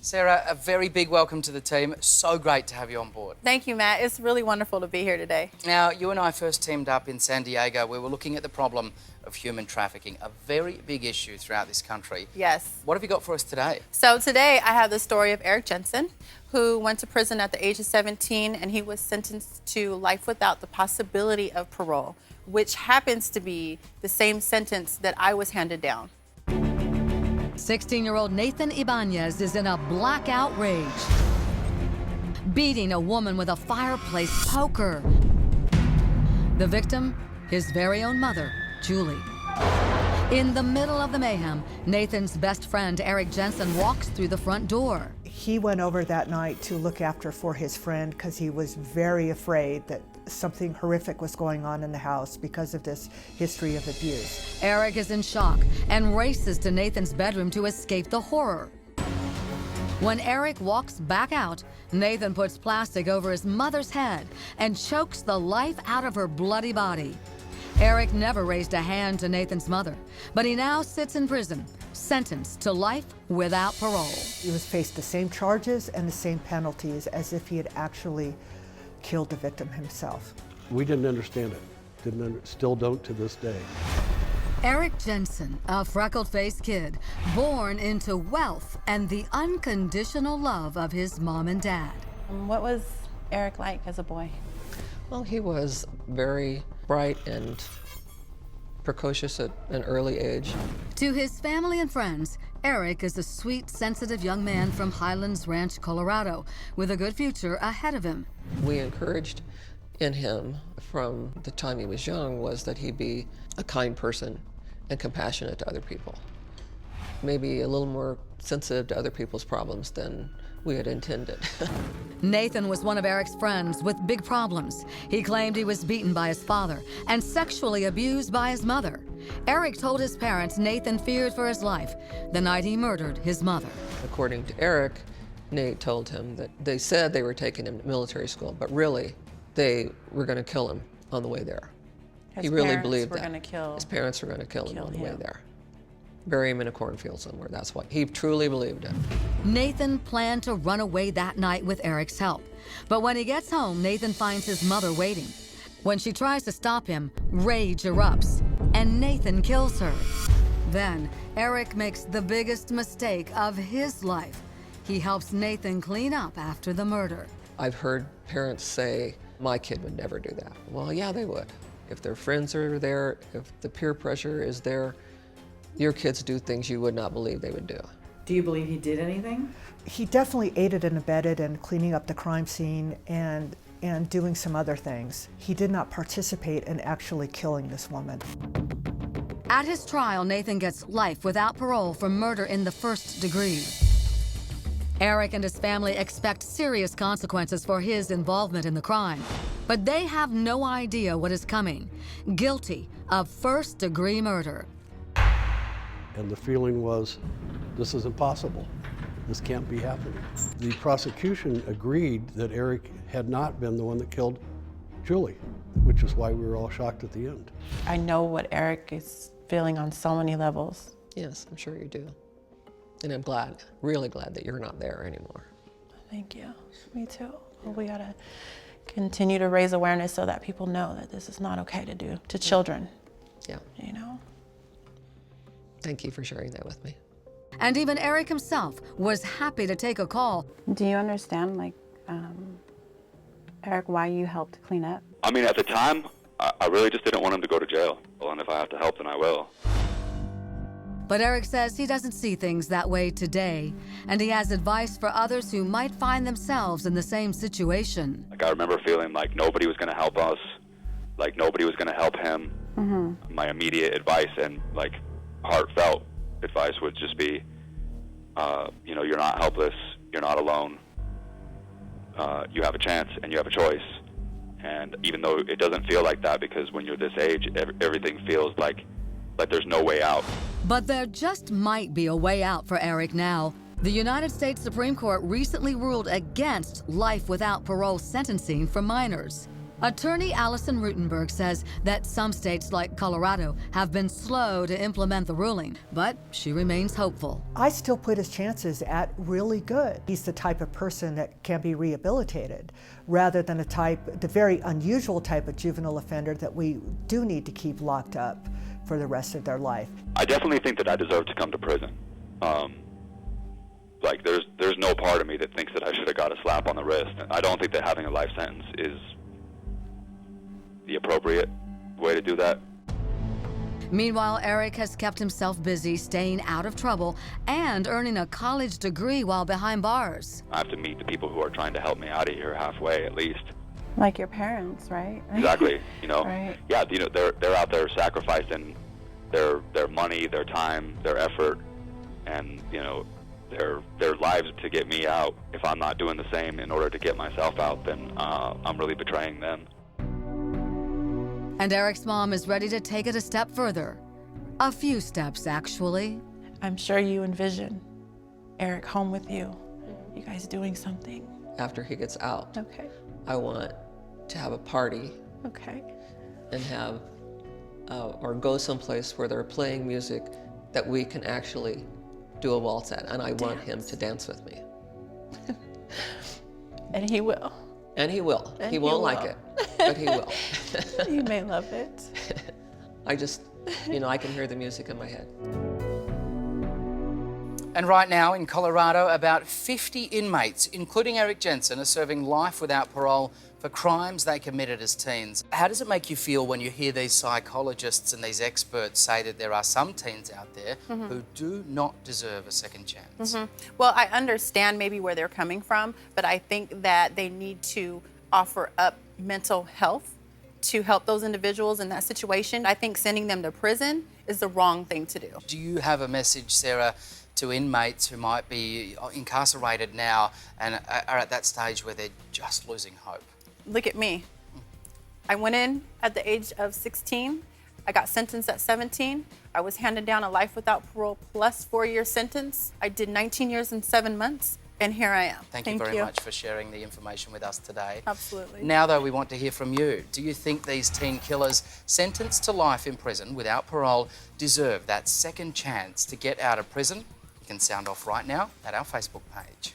Sarah, a very big welcome to the team. So great to have you on board. Thank you, Matt. It's really wonderful to be here today. Now, you and I first teamed up in San Diego. We were looking at the problem of human trafficking, a very big issue throughout this country. Yes. What have you got for us today? So today I have the story of Erik Jensen, who went to prison at the age of 17, and he was sentenced to life without the possibility of parole, which happens to be the same sentence that I was handed down. 16-year-old Nathan Ibanez is in a blackout rage, beating a woman with a fireplace poker. The victim, his very own mother, Julie. In the middle of the mayhem, Nathan's best friend, Erik Jensen, walks through the front door. He went over that night to look after for his friend because he was very afraid that something horrific was going on in the house because of this history of abuse. Erik is in shock and races to Nathan's bedroom to escape the horror. When Erik walks back out, Nathan puts plastic over his mother's head and chokes the life out of her bloody body. Erik never raised a hand to Nathan's mother, but he now sits in prison, sentenced to life without parole. He was faced the same charges and the same penalties as if he had actually killed the victim himself. We didn't understand it. Still don't to this day. Erik Jensen, a freckled-faced kid, born into wealth and the unconditional love of his mom and dad. What was Erik like as a boy? Well, he was very bright and precocious at an early age. To his family and friends, Erik is a sweet, sensitive young man from Highlands Ranch, Colorado, with a good future ahead of him. We encouraged in him from the time he was young was that he be a kind person and compassionate to other people. Maybe a little more sensitive to other people's problems than we had intended. Nathan was one of Erik's friends with big problems. He claimed he was beaten by his father and sexually abused by his mother. Erik told his parents Nathan feared for his life the night he murdered his mother. According to Erik, Nate told him that they said they were taking him to military school, but really they were going to kill him on the way there. He really believed that. His parents were going to kill him on the way there. Bury him in a cornfield somewhere. That's what he truly believed in. Nathan planned to run away that night with Erik's help. But when he gets home, Nathan finds his mother waiting. When she tries to stop him, rage erupts, and Nathan kills her. Then, Erik makes the biggest mistake of his life. He helps Nathan clean up after the murder. I've heard parents say, my kid would never do that. Well, yeah, they would. If their friends are there, if the peer pressure is there, your kids do things you would not believe they would do. Do you believe he did anything? He definitely aided and abetted in cleaning up the crime scene and doing some other things. He did not participate in actually killing this woman. At his trial, Nathan gets life without parole for murder in the first degree. Erik and his family expect serious consequences for his involvement in the crime, but they have no idea what is coming. Guilty of first-degree murder. And the feeling was, this is impossible. This can't be happening. The prosecution agreed that Erik had not been the one that killed Julie, which is why we were all shocked at the end. I know what Erik is feeling on so many levels. Yes, I'm sure you do. And I'm glad, really glad that you're not there anymore. Thank you. Me too. Well, we gotta continue to raise awareness so that people know that this is not okay to do to children. Yeah. You know? Thank you for sharing that with me. And even Erik himself was happy to take a call. Do you understand, like, Erik, why you helped clean up? I mean, at the time, I really just didn't want him to go to jail. Well, and if I have to help, then I will. But Erik says he doesn't see things that way today, and he has advice for others who might find themselves in the same situation. Like, I remember feeling like nobody was going to help us, like nobody was going to help him. Mm-hmm. My immediate advice and, like, heartfelt advice would just be, you know, you're not helpless, you're not alone, you have a chance and you have a choice. And even though it doesn't feel like that, because when you're this age, everything feels like there's no way out. But there just might be a way out for Erik now. The United States Supreme Court recently ruled against life without parole sentencing for minors. Attorney Allison Rutenberg says that some states like Colorado have been slow to implement the ruling, but she remains hopeful. I still put his chances at really good. He's the type of person that can be rehabilitated, rather than the very unusual type of juvenile offender that we do need to keep locked up for the rest of their life. I definitely think that I deserve to come to prison. Like, there's no part of me that thinks that I should have got a slap on the wrist. I don't think that having a life sentence is the appropriate way to do that. Meanwhile, Erik has kept himself busy staying out of trouble and earning a college degree while behind bars. I have to meet the people who are trying to help me out of here halfway, at least. Like your parents, right? Exactly. You know, Right. Yeah. You know, they're out there sacrificing their money, their time, their effort, and you know, their lives to get me out. If I'm not doing the same in order to get myself out, then I'm really betraying them. And Erik's mom is ready to take it a step further. A few steps, actually. I'm sure you envision Erik home with you, you guys doing something. After he gets out, Okay. I want to have a party Okay. and have, or go someplace where they're playing music that we can actually do a waltz at, and I want him to dance with me. And he will. And he will. And He won't like will. it, but he will. You may love it. I just, you know, I can hear the music in my head. And right now in Colorado, about 50 inmates, including Erik Jensen, are serving life without parole for crimes they committed as teens. How does it make you feel when you hear these psychologists and these experts say that there are some teens out there who do not deserve a second chance? Well, I understand maybe where they're coming from, but I think that they need to offer up mental health to help those individuals in that situation. I think sending them to prison is the wrong thing to do. Do you have a message, Sarah, to inmates who might be incarcerated now and are at that stage where they're just losing hope? Look at me. I went in at the age of 16. I got sentenced at 17. I was handed down a life without parole plus 4-year sentence. I did 19 years and 7 months, and here I am. Thank you very much for sharing the information with us today. Absolutely. Now, though, we want to hear from you. Do you think these teen killers sentenced to life in prison without parole deserve that second chance to get out of prison? You can sound off right now at our Facebook page.